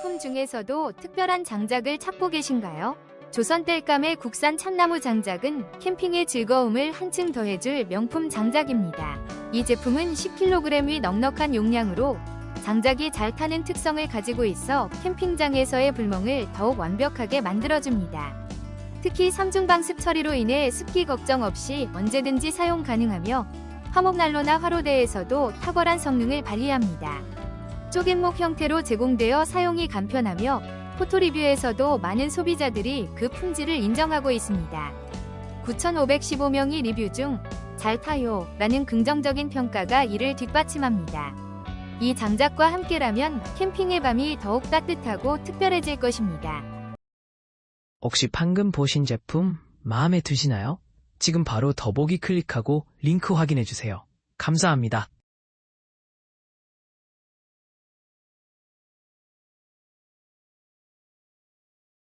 상품 중에서도 특별한 장작을 찾고 계신가요? 조선 땔감의 국산 참나무 장작은 캠핑의 즐거움을 한층 더해줄 명품 장작입니다. 이 제품은 10kg의 넉넉한 용량으로 장작이 잘 타는 특성을 가지고 있어 캠핑장에서의 불멍을 더욱 완벽하게 만들어줍니다. 특히 삼중방습 처리로 인해 습기 걱정 없이 언제든지 사용 가능하며 화목난로나 화로대에서도 탁월한 성능을 발휘합니다. 쪼갯목 형태로 제공되어 사용이 간편하며 포토리뷰에서도 많은 소비자들이 그 품질을 인정하고 있습니다. 9,515명이 리뷰 중 잘 타요 라는 긍정적인 평가가 이를 뒷받침합니다. 이 장작과 함께라면 캠핑의 밤이 더욱 따뜻하고 특별해질 것입니다. 혹시 방금 보신 제품 마음에 드시나요? 지금 바로 더보기 클릭하고 링크 확인해주세요. 감사합니다.